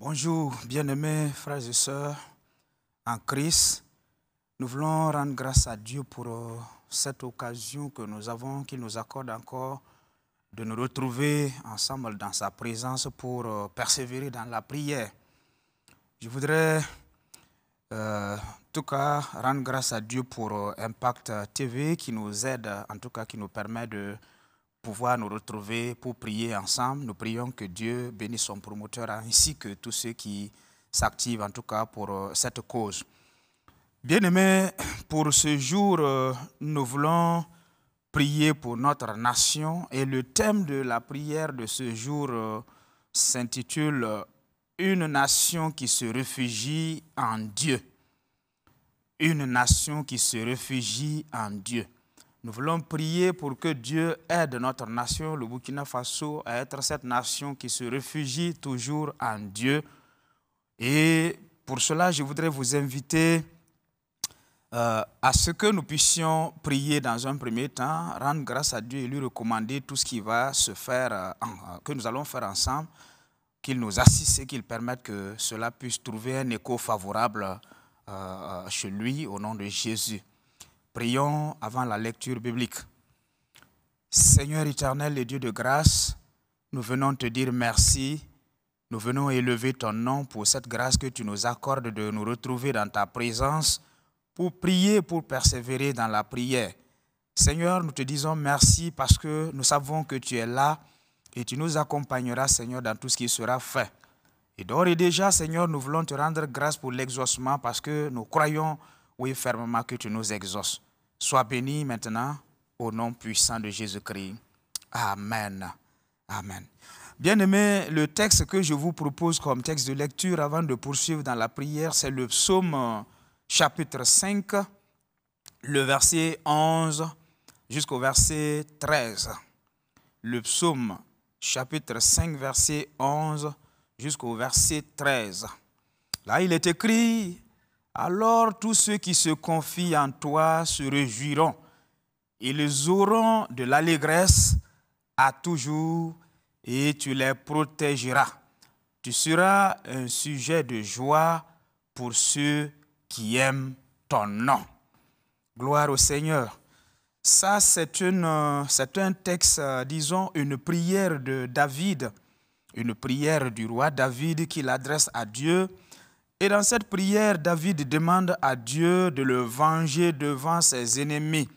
Bonjour, bien-aimés frères et sœurs en Christ. Nous voulons rendre grâce à Dieu pour cette occasion que nous avons, qu'il nous accorde encore de nous retrouver ensemble dans sa présence pour persévérer dans la prière. Je voudrais en tout cas rendre grâce à Dieu pour Impact TV qui nous aide, en tout cas qui nous permet de pouvoir nous retrouver pour prier ensemble. Nous prions que Dieu bénisse son promoteur ainsi que tous ceux qui s'activent en tout cas pour cette cause. Bien-aimés, pour ce jour, nous voulons prier pour notre nation et le thème de la prière de ce jour s'intitule « Une nation qui se réfugie en Dieu ». Une nation qui se réfugie en Dieu. Nous voulons prier pour que Dieu aide notre nation, le Burkina Faso, à être cette nation qui se réfugie toujours en Dieu. Et pour cela, je voudrais vous inviter à ce que nous puissions prier dans un premier temps, rendre grâce à Dieu et lui recommander tout ce qui va se faire, que nous allons faire ensemble, qu'il nous assiste et qu'il permette que cela puisse trouver un écho favorable chez lui au nom de Jésus. Prions avant la lecture biblique. Seigneur éternel et Dieu de grâce, nous venons te dire merci. Nous venons élever ton nom pour cette grâce que tu nous accordes de nous retrouver dans ta présence pour prier, pour persévérer dans la prière. Seigneur, nous te disons merci parce que nous savons que tu es là et tu nous accompagneras, Seigneur, dans tout ce qui sera fait. Et d'ores et déjà, Seigneur, nous voulons te rendre grâce pour l'exaucement parce que nous croyons oui, fermement que tu nous exauces. Sois béni maintenant au nom puissant de Jésus-Christ. Amen. Amen. Bien-aimés, le texte que je vous propose comme texte de lecture avant de poursuivre dans la prière, c'est le psaume chapitre 5, le verset 11 jusqu'au verset 13. Le psaume chapitre 5, verset 11 jusqu'au verset 13. Là, il est écrit... Alors tous ceux qui se confient en toi se réjouiront. Ils auront de l'allégresse à toujours et tu les protégeras. Tu seras un sujet de joie pour ceux qui aiment ton nom. Gloire au Seigneur. Ça, c'est un texte, disons, une prière de David, une prière du roi David qu'il adresse à Dieu. Et dans cette prière, David demande à Dieu de le venger devant ses ennemis.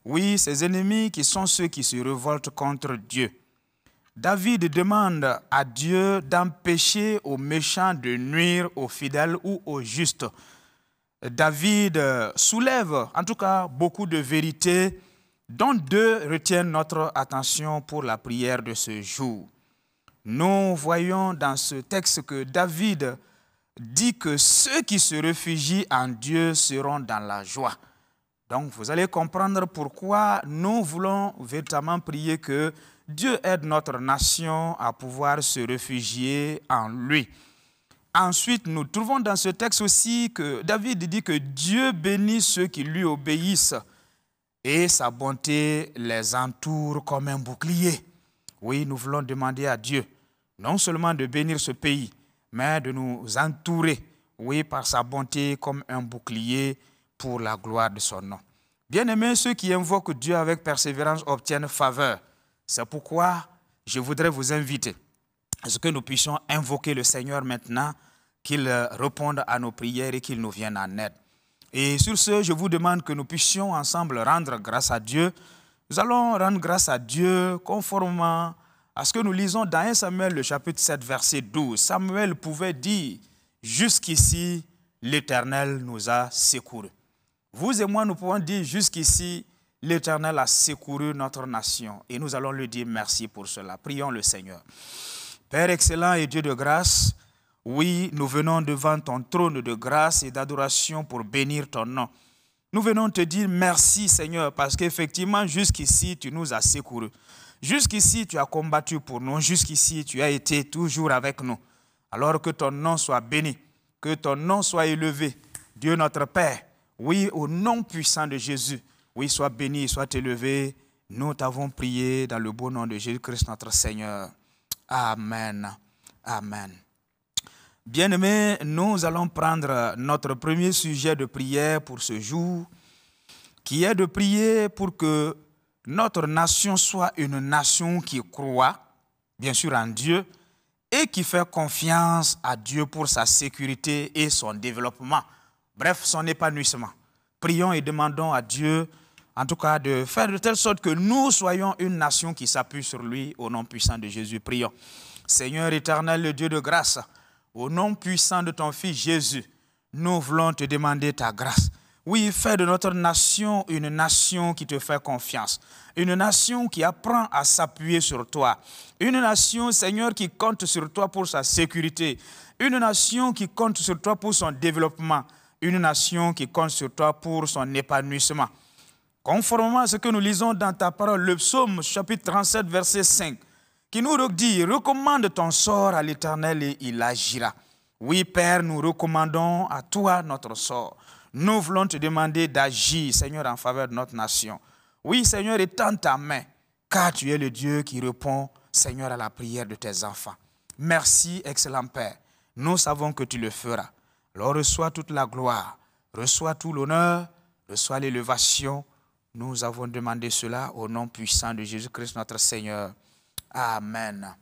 Oui, ses ennemis qui sont ceux qui se révoltent contre Dieu. David demande à Dieu d'empêcher aux méchants de nuire aux fidèles ou aux justes. David soulève en tout cas beaucoup de vérités dont deux retiennent notre attention pour la prière de ce jour. Nous voyons dans ce texte que David dit que ceux qui se réfugient en Dieu seront dans la joie. Donc, vous allez comprendre pourquoi nous voulons véritablement prier que Dieu aide notre nation à pouvoir se réfugier en lui. Ensuite, nous trouvons dans ce texte aussi que David dit que Dieu bénit ceux qui lui obéissent et sa bonté les entoure comme un bouclier. Oui, nous voulons demander à Dieu non seulement de bénir ce pays, mais de nous entourer, oui, par sa bonté comme un bouclier pour la gloire de son nom. Bien-aimés, ceux qui invoquent Dieu avec persévérance obtiennent faveur. C'est pourquoi je voudrais vous inviter à ce que nous puissions invoquer le Seigneur maintenant, qu'il réponde à nos prières et qu'il nous vienne en aide. Et sur ce, je vous demande que nous puissions ensemble rendre grâce à Dieu. Nous allons rendre grâce à Dieu conformément à ce que nous lisons dans 1 Samuel, le chapitre 7, verset 12, Samuel pouvait dire « Jusqu'ici, l'Éternel nous a secourus ». Vous et moi, nous pouvons dire « Jusqu'ici, l'Éternel a secouru notre nation ». Et nous allons lui dire merci pour cela. Prions le Seigneur. Père excellent et Dieu de grâce, oui, nous venons devant ton trône de grâce et d'adoration pour bénir ton nom. Nous venons te dire merci Seigneur parce qu'effectivement, jusqu'ici, tu nous as secourus. Jusqu'ici, tu as combattu pour nous. Jusqu'ici, tu as été toujours avec nous. Alors que ton nom soit béni, que ton nom soit élevé. Dieu notre Père, oui, au nom puissant de Jésus, oui, sois béni, sois élevé. Nous t'avons prié dans le beau nom de Jésus-Christ notre Seigneur. Amen. Amen. Bien-aimés, nous allons prendre notre premier sujet de prière pour ce jour, qui est de prier pour que notre nation soit une nation qui croit, bien sûr en Dieu, et qui fait confiance à Dieu pour sa sécurité et son développement, bref, son épanouissement. Prions et demandons à Dieu, en tout cas, de faire de telle sorte que nous soyons une nation qui s'appuie sur lui, au nom puissant de Jésus. Prions. Seigneur éternel, le Dieu de grâce, au nom puissant de ton Fils Jésus, nous voulons te demander ta grâce. Oui, fais de notre nation une nation qui te fait confiance, une nation qui apprend à s'appuyer sur toi, une nation, Seigneur, qui compte sur toi pour sa sécurité, une nation qui compte sur toi pour son développement, une nation qui compte sur toi pour son épanouissement. Conformément à ce que nous lisons dans ta parole, le psaume chapitre 37, verset 5, qui nous dit « Recommande ton sort à l'Éternel et il agira ». Oui, Père, nous recommandons à toi notre sort. Nous voulons te demander d'agir, Seigneur, en faveur de notre nation. Oui, Seigneur, étends ta main, car tu es le Dieu qui répond, Seigneur, à la prière de tes enfants. Merci, excellent Père. Nous savons que tu le feras. Alors reçois toute la gloire, reçois tout l'honneur, reçois l'élévation. Nous avons demandé cela au nom puissant de Jésus-Christ, notre Seigneur. Amen.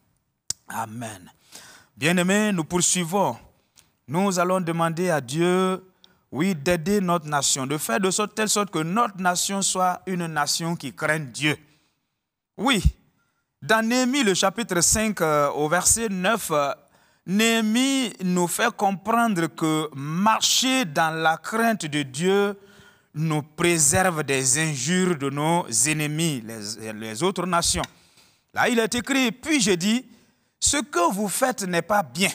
Amen. Bien-aimés, nous poursuivons. Nous allons demander à Dieu, oui, d'aider notre nation, de faire de telle sorte que notre nation soit une nation qui craigne Dieu. Oui, dans Néhémie, le chapitre 5, au verset 9, Néhémie nous fait comprendre que marcher dans la crainte de Dieu nous préserve des injures de nos ennemis, les autres nations. Là, il est écrit, puis je dis, ce que vous faites n'est pas bien.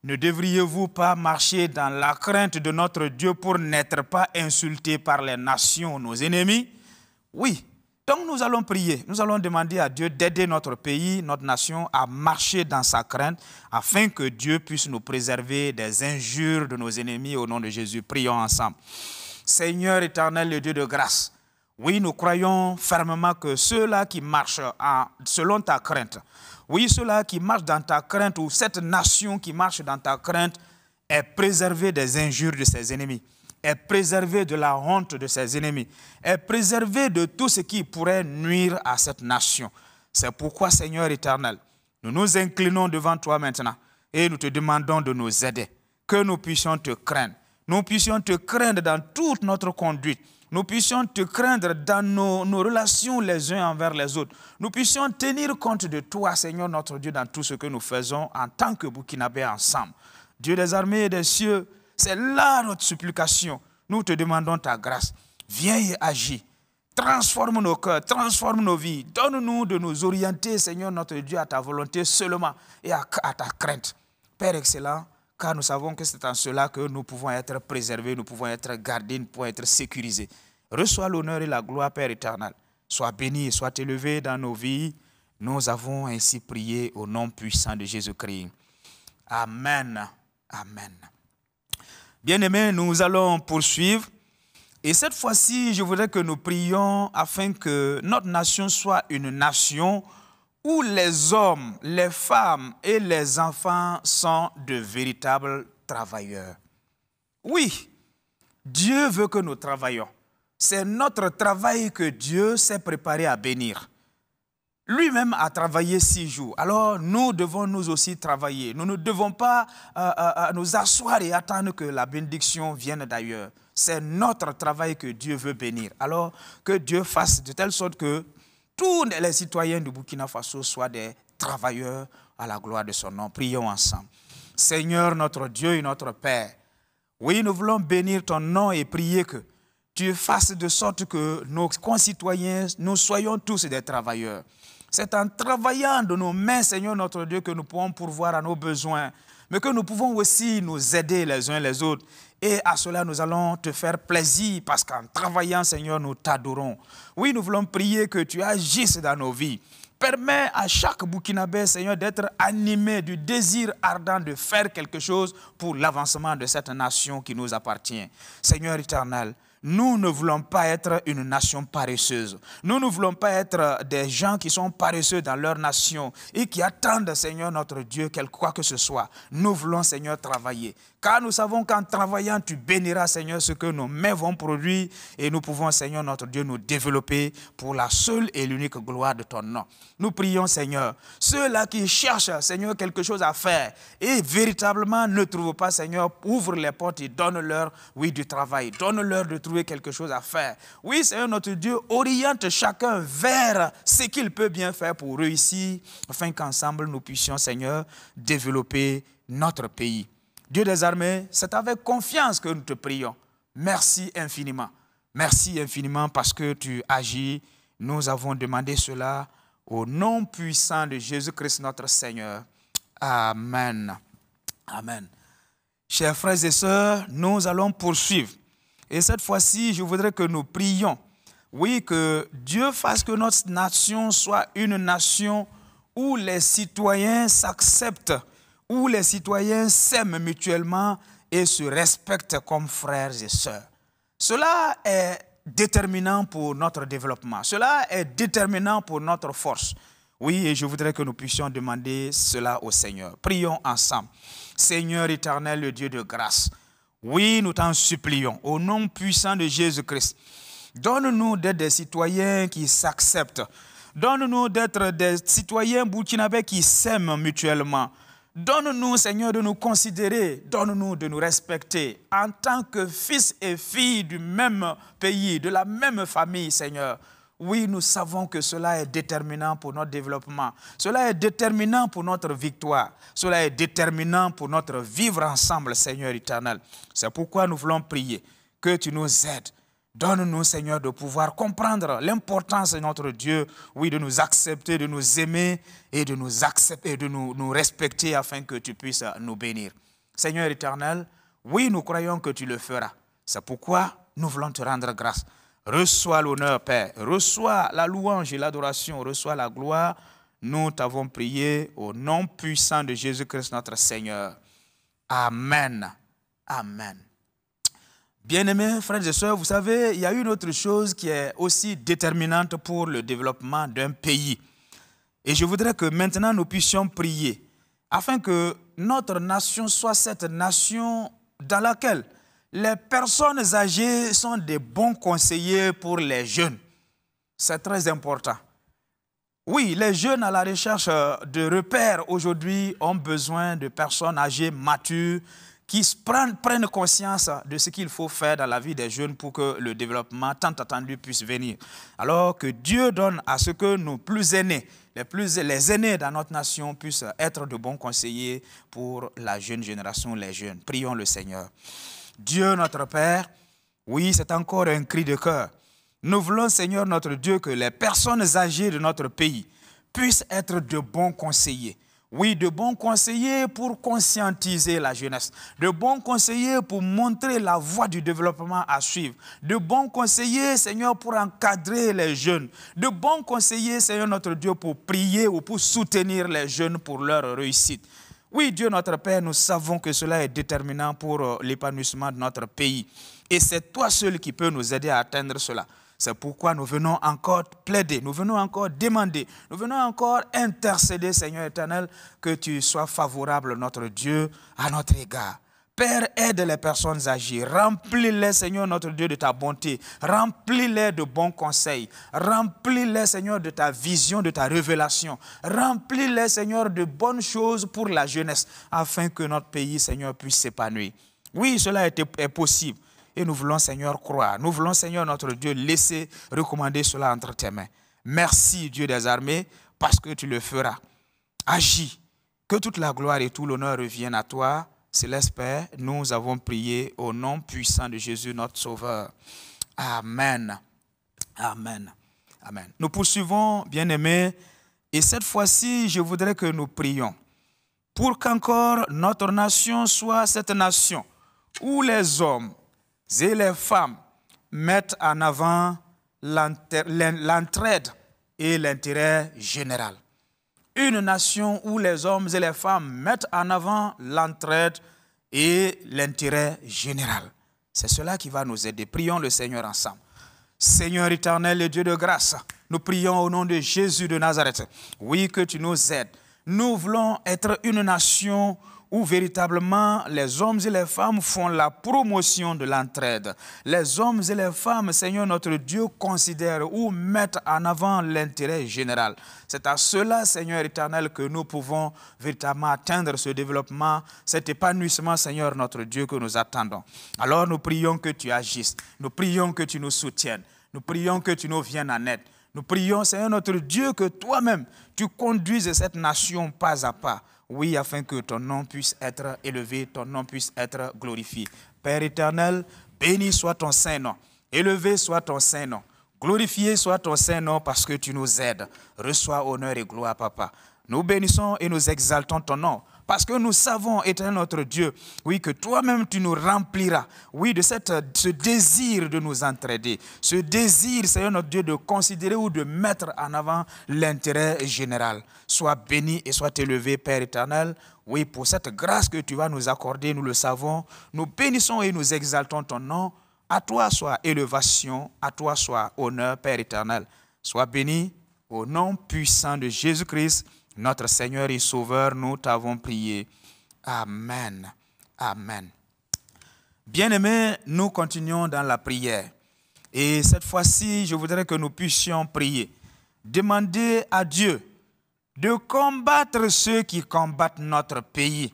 Ne devriez-vous pas marcher dans la crainte de notre Dieu pour n'être pas insultés par les nations, nos ennemis? Oui. Donc nous allons prier, nous allons demander à Dieu d'aider notre pays, notre nation à marcher dans sa crainte afin que Dieu puisse nous préserver des injures de nos ennemis au nom de Jésus. Prions ensemble. Seigneur éternel, le Dieu de grâce, oui, nous croyons fermement que ceux-là qui marchent selon ta crainte, oui, ceux-là qui marchent dans ta crainte ou cette nation qui marche dans ta crainte est préservée des injures de ses ennemis, est préservée de la honte de ses ennemis, est préservée de tout ce qui pourrait nuire à cette nation. C'est pourquoi, Seigneur éternel, nous nous inclinons devant toi maintenant et nous te demandons de nous aider, que nous puissions te craindre. Nous puissions te craindre dans toute notre conduite. Nous puissions te craindre dans nos relations les uns envers les autres. Nous puissions tenir compte de toi, Seigneur notre Dieu, dans tout ce que nous faisons en tant que Burkinabés ensemble. Dieu des armées et des cieux, c'est là notre supplication. Nous te demandons ta grâce. Viens et agis. Transforme nos cœurs, transforme nos vies. Donne-nous de nous orienter, Seigneur notre Dieu, à ta volonté seulement et à ta crainte. Père excellent, car nous savons que c'est en cela que nous pouvons être préservés, nous pouvons être gardés, nous pouvons être sécurisés. Reçois l'honneur et la gloire, Père éternel. Sois béni et sois élevé dans nos vies. Nous avons ainsi prié au nom puissant de Jésus-Christ. Amen. Amen. Bien-aimés, nous allons poursuivre. Et cette fois-ci, je voudrais que nous prions afin que notre nation soit une nation où les hommes, les femmes et les enfants sont de véritables travailleurs. Oui, Dieu veut que nous travaillions. C'est notre travail que Dieu s'est préparé à bénir. Lui-même a travaillé 6 jours. Alors nous devons nous aussi travailler. Nous ne devons pas nous asseoir et attendre que la bénédiction vienne d'ailleurs. C'est notre travail que Dieu veut bénir. Alors que Dieu fasse de telle sorte que tous les citoyens du Burkina Faso soient des travailleurs à la gloire de son nom. Prions ensemble. Seigneur, notre Dieu et notre Père, oui, nous voulons bénir ton nom et prier que tu fasses de sorte que nos concitoyens, nous soyons tous des travailleurs. C'est en travaillant de nos mains, Seigneur notre Dieu, que nous pouvons pourvoir à nos besoins, mais que nous pouvons aussi nous aider les uns les autres. Et à cela, nous allons te faire plaisir parce qu'en travaillant, Seigneur, nous t'adorons. Oui, nous voulons prier que tu agisses dans nos vies. Permets à chaque Burkinabé, Seigneur, d'être animé du désir ardent de faire quelque chose pour l'avancement de cette nation qui nous appartient. Seigneur éternel, Nous ne voulons pas être une nation paresseuse. Nous ne voulons pas être des gens qui sont paresseux dans leur nation et qui attendent, Seigneur notre Dieu, quoi que ce soit. Nous voulons, Seigneur, travailler. Car nous savons qu'en travaillant, tu béniras, Seigneur, ce que nos mains vont produire et nous pouvons, Seigneur notre Dieu, nous développer pour la seule et l'unique gloire de ton nom. Nous prions, Seigneur, ceux-là qui cherchent, Seigneur, quelque chose à faire et véritablement ne trouvent pas, Seigneur, ouvre les portes et donne-leur, oui, du travail. Donne-leur de trouver quelque chose à faire. Oui, Seigneur notre Dieu, oriente chacun vers ce qu'il peut bien faire pour réussir, afin qu'ensemble nous puissions, Seigneur, développer notre pays. Dieu des armées, c'est avec confiance que nous te prions. Merci infiniment. Merci infiniment parce que tu agis. Nous avons demandé cela au nom puissant de Jésus-Christ notre Seigneur. Amen. Amen. Chers frères et sœurs, nous allons poursuivre. Et cette fois-ci, je voudrais que nous prions. Oui, que Dieu fasse que notre nation soit une nation où les citoyens s'acceptent, où les citoyens s'aiment mutuellement et se respectent comme frères et sœurs. Cela est déterminant pour notre développement. Cela est déterminant pour notre force. Oui, et je voudrais que nous puissions demander cela au Seigneur. Prions ensemble. Seigneur éternel, le Dieu de grâce, oui, nous t'en supplions, au nom puissant de Jésus-Christ, donne-nous d'être des citoyens qui s'acceptent. Donne-nous d'être des citoyens burkinabés qui s'aiment mutuellement. Donne-nous, Seigneur, de nous considérer, donne-nous de nous respecter en tant que fils et filles du même pays, de la même famille, Seigneur. Oui, nous savons que cela est déterminant pour notre développement. Cela est déterminant pour notre victoire. Cela est déterminant pour notre vivre ensemble, Seigneur éternel. C'est pourquoi nous voulons prier que tu nous aides. Donne-nous, Seigneur, de pouvoir comprendre l'importance de notre Dieu, oui, de nous accepter, de nous aimer et de nous accepter, de nous respecter afin que tu puisses nous bénir. Seigneur éternel, oui, nous croyons que tu le feras. C'est pourquoi nous voulons te rendre grâce. Reçois l'honneur, Père. Reçois la louange et l'adoration. Reçois la gloire. Nous t'avons prié au nom puissant de Jésus-Christ, notre Seigneur. Amen. Amen. Bien-aimés frères et sœurs, vous savez, il y a une autre chose qui est aussi déterminante pour le développement d'un pays. Et je voudrais que maintenant nous puissions prier afin que notre nation soit cette nation dans laquelle les personnes âgées sont des bons conseillers pour les jeunes. C'est très important. Oui, les jeunes à la recherche de repères aujourd'hui ont besoin de personnes âgées, matures, qui prennent conscience de ce qu'il faut faire dans la vie des jeunes pour que le développement tant attendu puisse venir. Alors que Dieu donne à ce que nos plus aînés, les aînés dans notre nation puissent être de bons conseillers pour la jeune génération, les jeunes. Prions le Seigneur. Dieu notre Père, oui, c'est encore un cri de cœur. Nous voulons, Seigneur notre Dieu, que les personnes âgées de notre pays puissent être de bons conseillers. Oui, de bons conseillers pour conscientiser la jeunesse, de bons conseillers pour montrer la voie du développement à suivre, de bons conseillers, Seigneur, pour encadrer les jeunes, de bons conseillers, Seigneur notre Dieu, pour prier ou pour soutenir les jeunes pour leur réussite. Oui, Dieu notre Père, nous savons que cela est déterminant pour l'épanouissement de notre pays. Et c'est toi seul qui peux nous aider à atteindre cela. C'est pourquoi nous venons encore plaider, nous venons encore demander, nous venons encore intercéder, Seigneur éternel, que tu sois favorable, notre Dieu, à notre égard. Père, aide les personnes âgées, remplis-les, Seigneur, notre Dieu, de ta bonté, remplis-les de bons conseils, remplis-les, Seigneur, de ta vision, de ta révélation, remplis-les, Seigneur, de bonnes choses pour la jeunesse, afin que notre pays, Seigneur, puisse s'épanouir. Oui, cela est possible. Et nous voulons, Seigneur, croire. Nous voulons, Seigneur, notre Dieu, laisser recommander cela entre tes mains. Merci, Dieu des armées, parce que tu le feras. Agis. Que toute la gloire et tout l'honneur reviennent à toi. Céleste Père, nous avons prié au nom puissant de Jésus, notre Sauveur. Amen. Amen. Amen. Nous poursuivons, bien-aimés, et cette fois-ci, je voudrais que nous prions pour qu'encore notre nation soit cette nation où les hommes et les femmes mettent en avant l'entraide et l'intérêt général. Une nation où les hommes et les femmes mettent en avant l'entraide et l'intérêt général. C'est cela qui va nous aider. Prions le Seigneur ensemble. Seigneur éternel et Dieu de grâce, nous prions au nom de Jésus de Nazareth. Oui, que tu nous aides. Nous voulons être une nation où véritablement les hommes et les femmes font la promotion de l'entraide. Les hommes et les femmes, Seigneur notre Dieu, considèrent ou mettent en avant l'intérêt général. C'est à cela, Seigneur éternel, que nous pouvons véritablement atteindre ce développement, cet épanouissement, Seigneur notre Dieu, que nous attendons. Alors nous prions que tu agisses, nous prions que tu nous soutiennes, nous prions que tu nous viennes en aide. Nous prions, Seigneur notre Dieu, que toi-même, tu conduises cette nation pas à pas. Oui, afin que ton nom puisse être élevé, ton nom puisse être glorifié. Père éternel, béni soit ton Saint-Nom, élevé soit ton Saint-Nom, glorifié soit ton Saint-Nom parce que tu nous aides. Reçois honneur et gloire, Papa. Nous bénissons et nous exaltons ton nom. Parce que nous savons, éternel notre Dieu, oui, que toi-même tu nous rempliras, oui, de ce désir de nous entraider, ce désir, Seigneur notre Dieu, de considérer ou de mettre en avant l'intérêt général. Sois béni et sois élevé, Père éternel, oui, pour cette grâce que tu vas nous accorder, nous le savons. Nous bénissons et nous exaltons ton nom. À toi soit élévation, à toi soit honneur, Père éternel. Sois béni au nom puissant de Jésus-Christ, notre Seigneur et Sauveur, nous t'avons prié. Amen. Amen. Bien-aimés, nous continuons dans la prière. Et cette fois-ci, je voudrais que nous puissions prier. Demander à Dieu de combattre ceux qui combattent notre pays.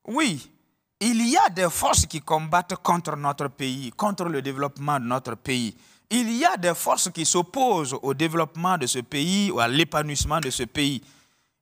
Oui, il y a des forces qui combattent contre notre pays, contre le développement de notre pays. Il y a des forces qui s'opposent au développement de ce pays ou à l'épanouissement de ce pays.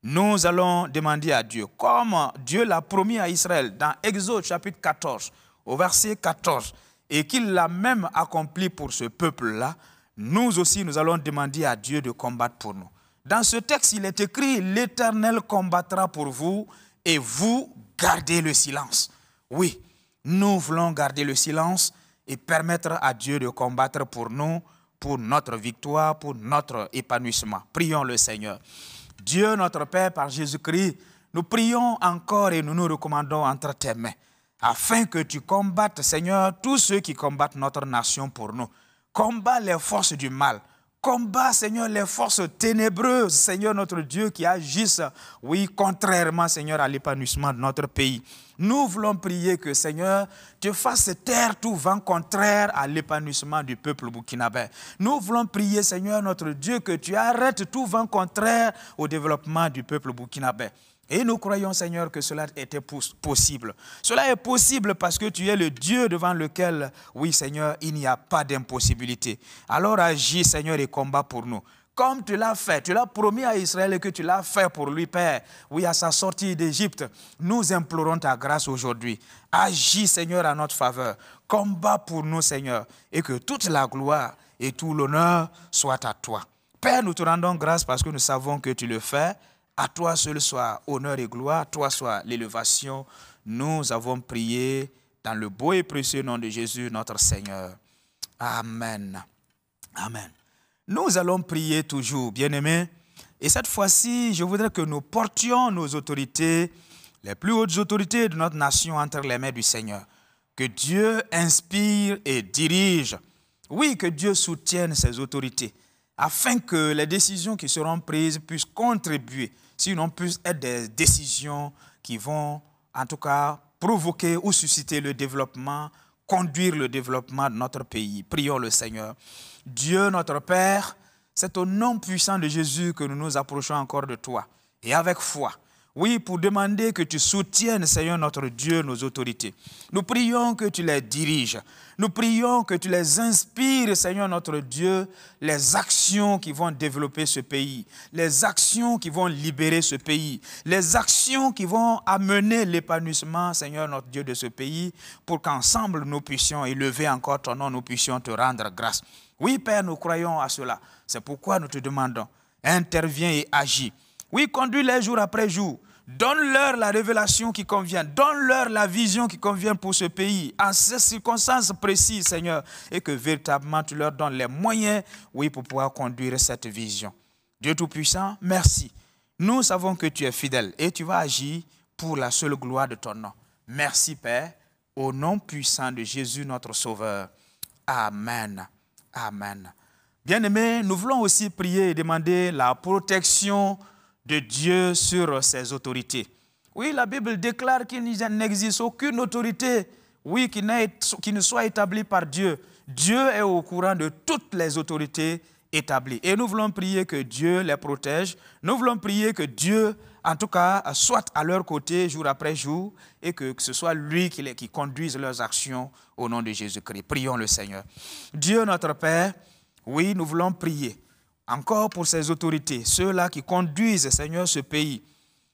Nous allons demander à Dieu, comme Dieu l'a promis à Israël dans Exode chapitre 14, au verset 14, et qu'il l'a même accompli pour ce peuple-là, nous aussi nous allons demander à Dieu de combattre pour nous. Dans ce texte, il est écrit, l'Éternel combattra pour vous et vous gardez le silence. Oui, nous voulons garder le silence et permettre à Dieu de combattre pour nous, pour notre victoire, pour notre épanouissement. Prions le Seigneur. Dieu notre Père, par Jésus-Christ, nous prions encore et nous nous recommandons entre tes mains, afin que tu combattes, Seigneur, tous ceux qui combattent notre nation pour nous. Combat les forces du mal. Combat, Seigneur, les forces ténébreuses, Seigneur notre Dieu, qui agissent, oui, contrairement, Seigneur, à l'épanouissement de notre pays. Nous voulons prier que, Seigneur, tu fasses taire tout vent contraire à l'épanouissement du peuple burkinabé. Nous voulons prier, Seigneur, notre Dieu, que tu arrêtes tout vent contraire au développement du peuple burkinabé. Et nous croyons, Seigneur, que cela était possible. Cela est possible parce que tu es le Dieu devant lequel, oui, Seigneur, il n'y a pas d'impossibilité. Alors agis, Seigneur, et combat pour nous. Comme tu l'as fait, tu l'as promis à Israël et que tu l'as fait pour lui, Père. Oui, à sa sortie d'Égypte, nous implorons ta grâce aujourd'hui. Agis, Seigneur, à notre faveur. Combat pour nous, Seigneur, et que toute la gloire et tout l'honneur soient à toi. Père, nous te rendons grâce parce que nous savons que tu le fais. À toi seul soit honneur et gloire, à toi soit l'élévation. Nous avons prié dans le beau et précieux nom de Jésus, notre Seigneur. Amen. Amen. Nous allons prier toujours, bien-aimés. Et cette fois-ci, je voudrais que nous portions nos autorités, les plus hautes autorités de notre nation, entre les mains du Seigneur. Que Dieu inspire et dirige. Oui, que Dieu soutienne ses autorités, afin que les décisions qui seront prises puissent contribuer, sinon puissent être des décisions qui vont, en tout cas, provoquer ou susciter le développement, conduire le développement de notre pays. Prions le Seigneur. Dieu notre Père, c'est au nom puissant de Jésus que nous nous approchons encore de toi, et avec foi. Oui, pour demander que tu soutiennes, Seigneur notre Dieu, nos autorités. Nous prions que tu les diriges. Nous prions que tu les inspires, Seigneur notre Dieu, les actions qui vont développer ce pays, les actions qui vont libérer ce pays, les actions qui vont amener l'épanouissement, Seigneur notre Dieu, de ce pays, pour qu'ensemble nous puissions élever encore ton nom, nous puissions te rendre grâce. Oui, Père, nous croyons à cela. C'est pourquoi nous te demandons, interviens et agis. Oui, conduis-les jour après jour. Donne-leur la révélation qui convient. Donne-leur la vision qui convient pour ce pays, en ces circonstances précises, Seigneur, et que véritablement tu leur donnes les moyens, oui, pour pouvoir conduire cette vision. Dieu Tout-Puissant, merci. Nous savons que tu es fidèle et tu vas agir pour la seule gloire de ton nom. Merci, Père. au nom puissant de Jésus, notre Sauveur. Amen. Amen. Bien-aimés, nous voulons aussi prier et demander la protection de Dieu sur ses autorités. Oui, la Bible déclare qu'il n'existe aucune autorité, oui, qui ne soit établie par Dieu. Dieu est au courant de toutes les autorités établies. Et nous voulons prier que Dieu les protège. Nous voulons prier que Dieu, en tout cas, soit à leur côté jour après jour et que ce soit lui qui conduise leurs actions au nom de Jésus-Christ. Prions le Seigneur. Dieu notre Père, oui, nous voulons prier encore pour ces autorités, ceux-là qui conduisent, Seigneur, ce pays.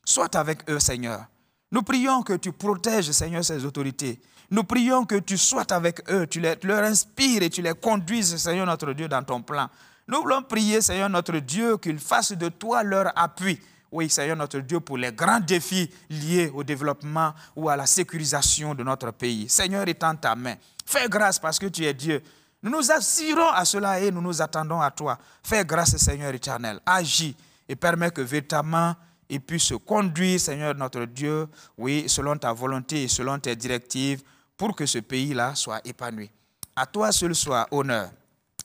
Sois avec eux, Seigneur. Nous prions que tu protèges, Seigneur, ces autorités. Nous prions que tu sois avec eux, tu leur inspires et tu les conduises, Seigneur notre Dieu, dans ton plan. Nous voulons prier, Seigneur notre Dieu, qu'ils fassent de toi leur appui. Oui, Seigneur notre Dieu, pour les grands défis liés au développement ou à la sécurisation de notre pays. Seigneur, étends ta main. Fais grâce parce que tu es Dieu. Nous nous assurons à cela et nous nous attendons à toi. Fais grâce, Seigneur éternel. Agis et permets que véritablement il puisse se conduire, Seigneur notre Dieu, oui, selon ta volonté et selon tes directives, pour que ce pays-là soit épanoui. À toi seul soit honneur.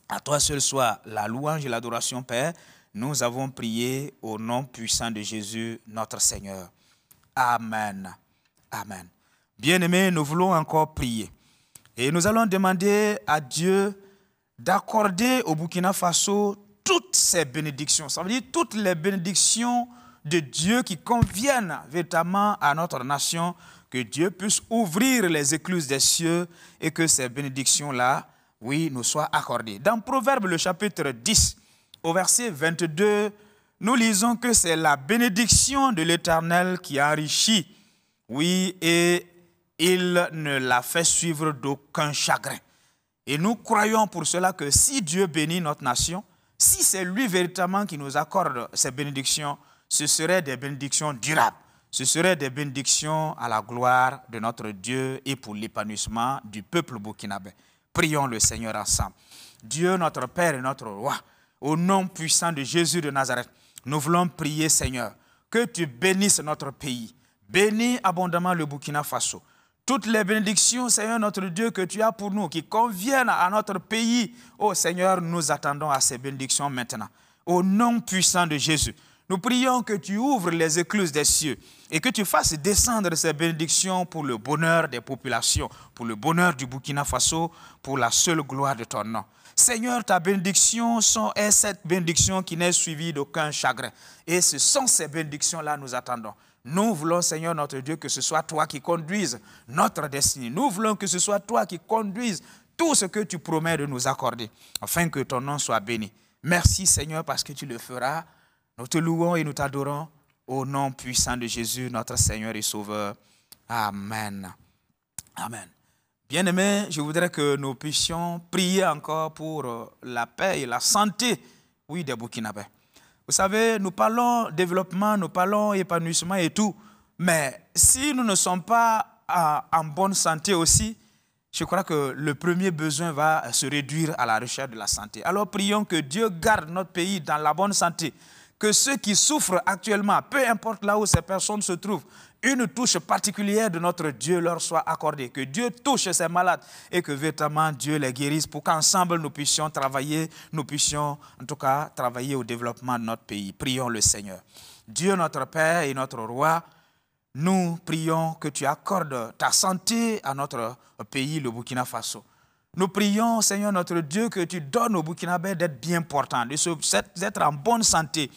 À toi seul soit la louange et l'adoration, Père. Nous avons prié au nom puissant de Jésus, notre Seigneur. Amen. Amen. Bien-aimés, nous voulons encore prier. Et nous allons demander à Dieu d'accorder au Burkina Faso toutes ces bénédictions. Ça veut dire toutes les bénédictions de Dieu qui conviennent véritablement à notre nation, que Dieu puisse ouvrir les écluses des cieux et que ces bénédictions-là, oui, nous soient accordées. Dans Proverbe, le chapitre 10, au verset 22, nous lisons que c'est la bénédiction de l'Éternel qui enrichit, oui, et il ne la fait suivre d'aucun chagrin. Et nous croyons pour cela que si Dieu bénit notre nation, si c'est lui véritablement qui nous accorde ces bénédictions, ce seraient des bénédictions durables. Ce seraient des bénédictions à la gloire de notre Dieu et pour l'épanouissement du peuple burkinabé. Prions le Seigneur ensemble. Dieu, notre Père et notre Roi, au nom puissant de Jésus de Nazareth, nous voulons prier, Seigneur, que tu bénisses notre pays. Bénis abondamment le Burkina Faso. Toutes les bénédictions, Seigneur notre Dieu, que tu as pour nous, qui conviennent à notre pays, oh Seigneur, nous attendons à ces bénédictions maintenant. Au nom puissant de Jésus, nous prions que tu ouvres les écluses des cieux et que tu fasses descendre ces bénédictions pour le bonheur des populations, pour le bonheur du Burkina Faso, pour la seule gloire de ton nom. Seigneur, ta bénédiction est cette bénédiction qui n'est suivie d'aucun chagrin. Et ce sont ces bénédictions-là que nous attendons. Nous voulons, Seigneur notre Dieu, que ce soit toi qui conduises notre destinée. Nous voulons que ce soit toi qui conduises tout ce que tu promets de nous accorder, afin que ton nom soit béni. Merci, Seigneur, parce que tu le feras. Nous te louons et nous t'adorons au nom puissant de Jésus, notre Seigneur et Sauveur. Amen. Amen. Bien-aimés, je voudrais que nous puissions prier encore pour la paix et la santé, oui, des Burkinabés. Vous savez, nous parlons développement, nous parlons épanouissement et tout, mais si nous ne sommes pas en bonne santé aussi, je crois que le premier besoin va se réduire à la recherche de la santé. Alors prions que Dieu garde notre pays dans la bonne santé, que ceux qui souffrent actuellement, peu importe là où ces personnes se trouvent, une touche particulière de notre Dieu leur soit accordée, que Dieu touche ces malades et que véritablement Dieu les guérisse pour qu'ensemble nous puissions travailler, nous puissions en tout cas travailler au développement de notre pays. Prions le Seigneur. Dieu notre Père et notre Roi, nous prions que tu accordes ta santé à notre pays, le Burkina Faso. Nous prions, Seigneur notre Dieu, que tu donnes aux Burkinabés d'être bien portants, d'être en bonne santé.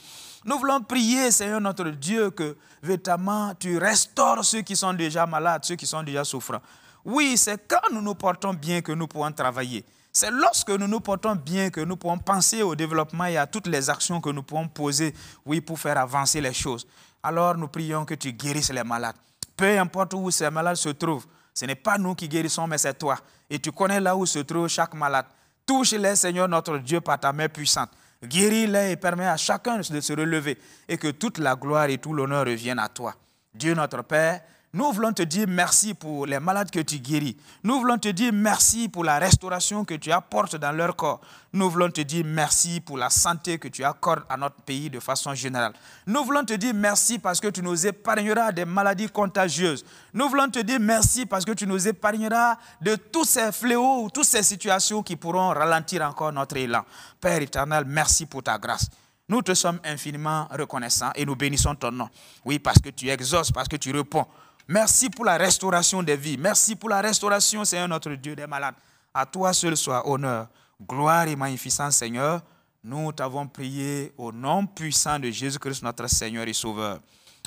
Nous voulons prier, Seigneur notre Dieu, que véritablement tu restaures ceux qui sont déjà malades, ceux qui sont déjà souffrants. Oui, c'est quand nous nous portons bien que nous pouvons travailler. C'est lorsque nous nous portons bien que nous pouvons penser au développement et à toutes les actions que nous pouvons poser, oui, pour faire avancer les choses. Alors nous prions que tu guérisses les malades. Peu importe où ces malades se trouvent, ce n'est pas nous qui guérissons, mais c'est toi. Et tu connais là où se trouve chaque malade. Touche-les, Seigneur notre Dieu, par ta main puissante. Guéris-les et permets à chacun de se relever et que toute la gloire et tout l'honneur reviennent à toi. Dieu notre Père, Nous voulons te dire merci pour les malades que tu guéris. Nous voulons te dire merci pour la restauration que tu apportes dans leur corps. Nous voulons te dire merci pour la santé que tu accordes à notre pays de façon générale. Nous voulons te dire merci parce que tu nous épargneras des maladies contagieuses. Nous voulons te dire merci parce que tu nous épargneras de tous ces fléaux ou toutes ces situations qui pourront ralentir encore notre élan. Père éternel, merci pour ta grâce. Nous te sommes infiniment reconnaissants et nous bénissons ton nom. Oui, parce que tu exauces, parce que tu réponds. Merci pour la restauration des vies. Merci pour la restauration, Seigneur notre Dieu, des malades. À toi seul soit honneur, gloire et magnificence, Seigneur. Nous t'avons prié au nom puissant de Jésus-Christ, notre Seigneur et Sauveur.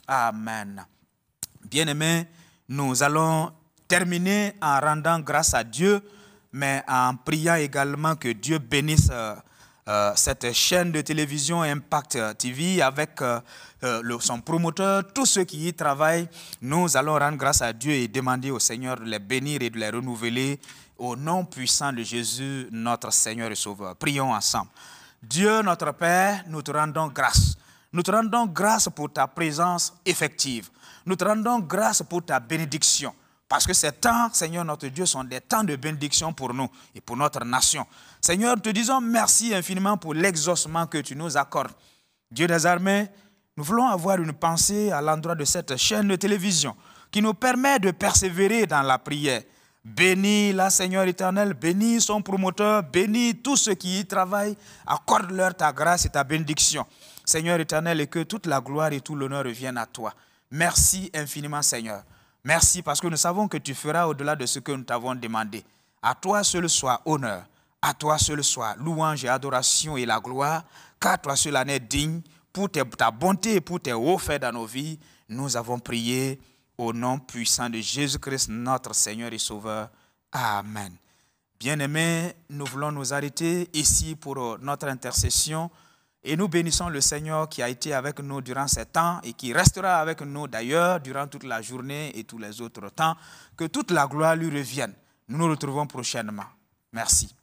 Amen. Bien-aimés, nous allons terminer en rendant grâce à Dieu, mais en priant également que Dieu bénisse cette chaîne de télévision Impact TV avec son promoteur, tous ceux qui y travaillent. Nous allons rendre grâce à Dieu et demander au Seigneur de les bénir et de les renouveler au nom puissant de Jésus, notre Seigneur et Sauveur. Prions ensemble. Dieu, notre Père, nous te rendons grâce. Nous te rendons grâce pour ta présence effective. Nous te rendons grâce pour ta bénédiction. Parce que ces temps, Seigneur notre Dieu, sont des temps de bénédiction pour nous et pour notre nation. Seigneur, nous te disons merci infiniment pour l'exaucement que tu nous accordes. Dieu des armées, nous voulons avoir une pensée à l'endroit de cette chaîne de télévision qui nous permet de persévérer dans la prière. Bénis-la, Seigneur éternel, bénis son promoteur, bénis tous ceux qui y travaillent, accorde-leur ta grâce et ta bénédiction. Seigneur éternel, et que toute la gloire et tout l'honneur reviennent à toi. Merci infiniment, Seigneur. Merci parce que nous savons que tu feras au-delà de ce que nous t'avons demandé. À toi seul soit honneur, à toi seul soit louange et adoration et la gloire, car toi seul en es digne pour ta bonté et pour tes hauts faits dans nos vies. Nous avons prié au nom puissant de Jésus-Christ, notre Seigneur et Sauveur. Amen. Bien-aimés, nous voulons nous arrêter ici pour notre intercession. Et nous bénissons le Seigneur qui a été avec nous durant ces temps et qui restera avec nous d'ailleurs durant toute la journée et tous les autres temps. Que toute la gloire lui revienne. Nous nous retrouvons prochainement. Merci.